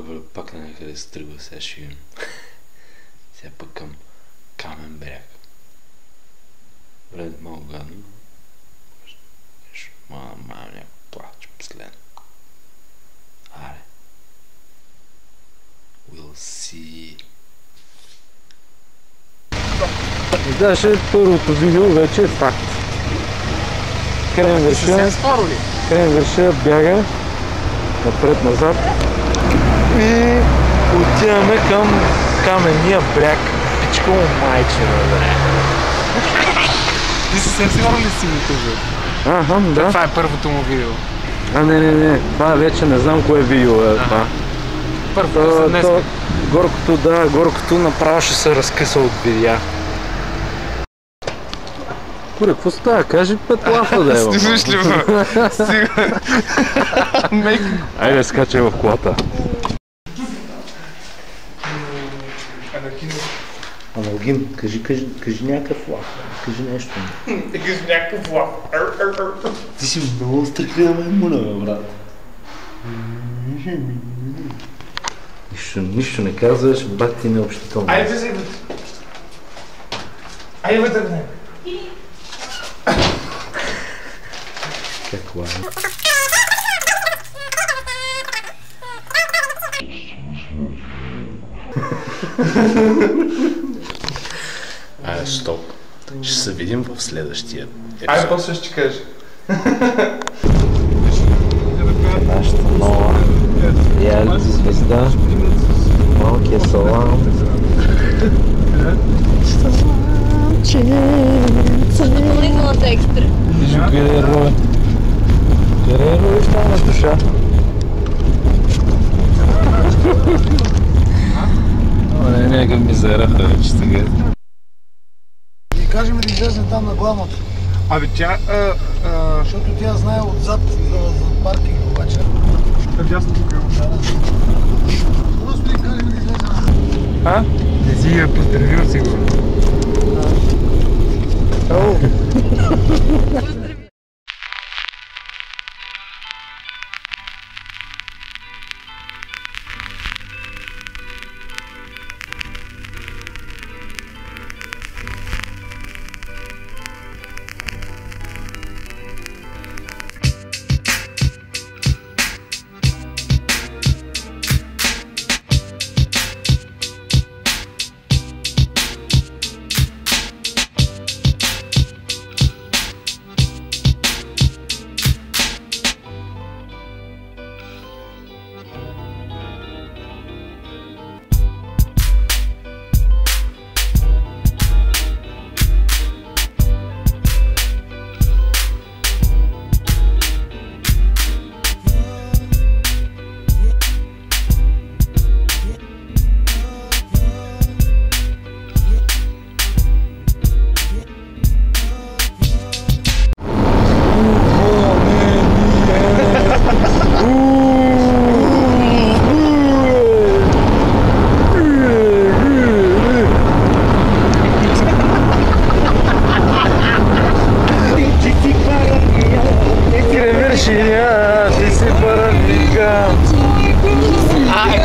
тук пак на някъде се тръгва, сега ще видим. Сега пък към Камен бряг. Времето малко гадно. Мама, някакво плач последно. Аре. We'll see. Даже първото видео вече е факт. Кренвирша бяга напред-назад и отиваме към каменния бряг. Пичко му майчина, бре. Ти съвсем сигурно ли си ютубър? Аха, да. Това е първото му видео. Не. Това вече не знам кое видео е това. Първото за днес. Горкото направо ще се разкъса от видеа. Куре, какво става? Кажи петлафа да е. Снимаш ли ме? Стига. Айде, скачай в колата. Аналгин, кажи някакъв лав. Кажи нещо. Кажи някакъв лав. Ти си много стрикна маймуна, бе, брат. Нищо не казваш, бак ти необщително. Айде се идвате. Айде вътре. Как лава? Стоп. Ще се видим в следващия епизод. Айде, после ще кажа. Нашата нова реалити звезда, малкия салам. Допълнителната екстра. Гереро и стана душа. Някакъв мизераха вече сега. И кажем да излезе там на главната. Абе тя... Защото тя знае отзад за паркинг обаче. Дясно тук е. Просто и кажем да излезе на... Не си я поздравил сигурно.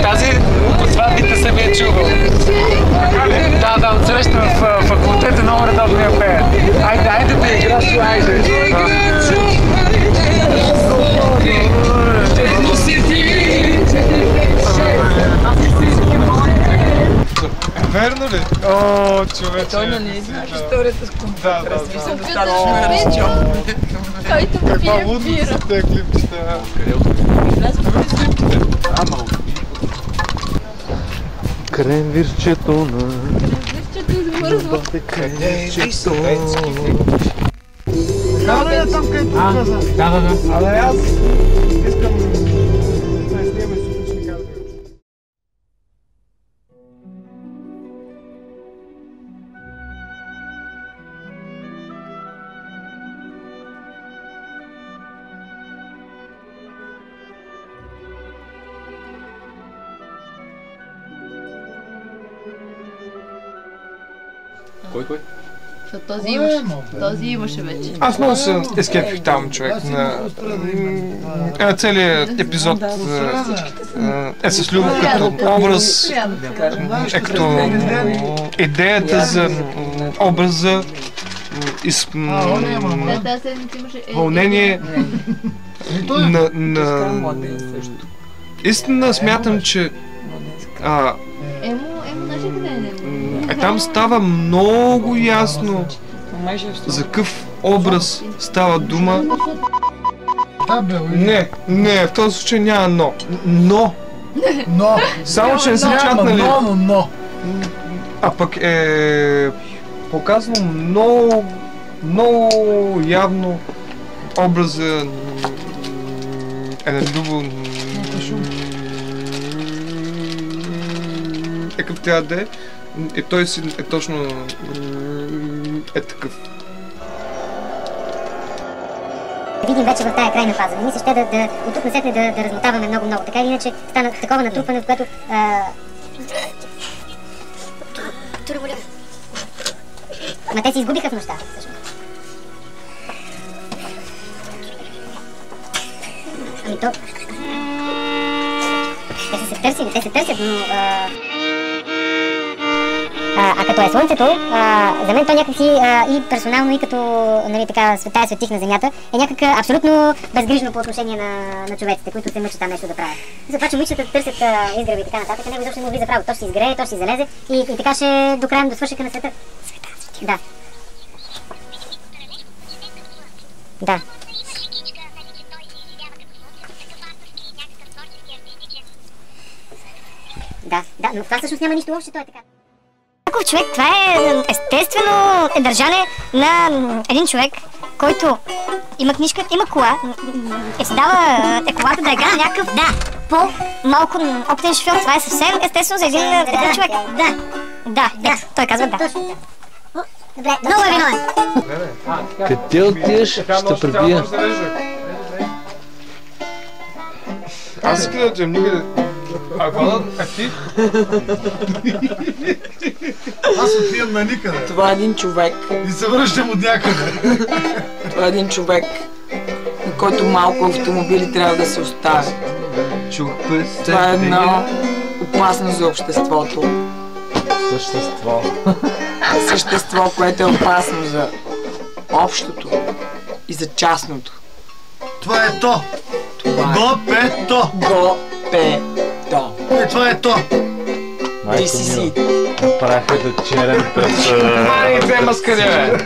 Тази по сватбите съм я чувал. Да, отсреща в факултета много редовно я пее. Айде да играш, айде. Верно ли? О, човече. Той нали знаеш историята с компютъра. Да. Смисъл достатъчно вече. Който Каква пие лудост бира. са тези клипчета. Кренвирчето на... Кренвирчето измързва. Кренвирчето. Трябва да е там, където каза. Да. Абе аз искам да снимаме суточни кадри. Кой? Този имаше вече. Аз много се ескепих там, човек. Целият епизод е с Любов като образ, като идеята за образа, вълнение. Истина смятам, че там става много ясно за какъв образ става дума. Не, в този случай няма но. Само, че не са чатнали. А пък е показано много явно образа на Любо. Какъв трябва да е. И той си е точно такъв. Видим вече в тая крайна фаза. Не ми се ще от тук насетне да размотаваме много. Така или иначе стана такова натрупване, в което... Ма те се изгубиха в нощта, всъщност. Ами то... Те се търсят, но... А като е Слънцето, за мен то някакси и персонално, и като нали, така, тая светих на Земята, е някак абсолютно безгрижно по отношение на човеците, които се мъчат там нещо да правят. За това, че момичетата търсят изгреби и така нататък, него изобщо не му влиза право. То ще се изгрее, то ще се залезе и така ще до края до свършека на света. Да. Да. Да, но в това всъщност няма нищо общо, той е така. Такъв човек, това е естествено държане на един човек, който има книжка, има кола, си дава колата да играе някакъв, по-малко опитен шофьор. Това е съвсем естествено за един такъв човек. Да, той казва да. Добре, много е виновен. Къде отидеш, ще пребия. Аз искам да отидем никъде. Ти? Аз отивам на никъде. Това е един човек. И се връщам от някъде. Това е един човек, на който малко автомобили трябва да се остави. Това е едно опасно за обществото. Същество, което е опасно за общото и за частното. Това е то. Гопето. Това е то. Ти си. Направиха да черен през... Мари, взема с къде, бе?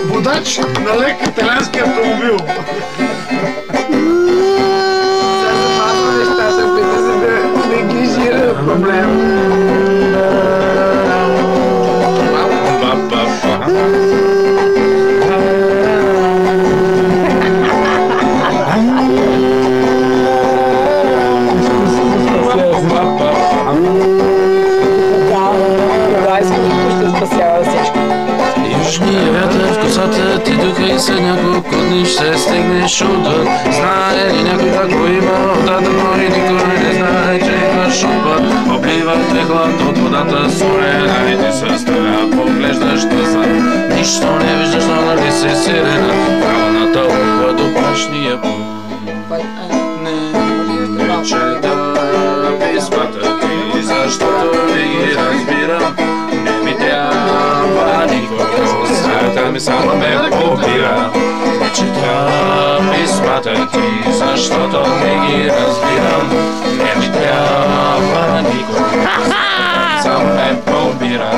Водач на лек италиански автомобил. Сега запазва нещата, опита се да неглижира проблем. Южния вятър в косата ти духа и след няколко дни ще стигнеш отвън. Знае ли някой ако има водата, но и никой не знае, че имаш отпът. Обливат те глад от водата солена и ти се страна, поглеждаш назад. Нищо не виждаш, но нали си сирена, правилната ухва до прашния път. Не чета писмата ти, защото не ги разбирам. Не ми трябва никого, света ми само ме побира. Не чета писмата ти, защото не ги разбирам. Не ми трябва никого, света ми само ме побира.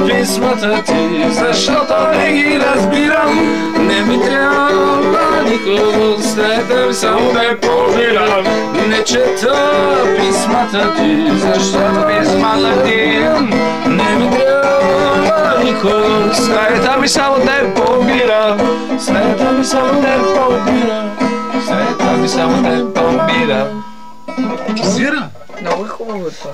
Писмата ти, защото не ги разбирам. Не ми трябва никого, света ми само ме побира. Не чета писмата ти, защото писмата ти. Не ми трябва никого, света ми само те побира. Света ми само те побира. Света ми само те побира. Сира? Много е хубаво това.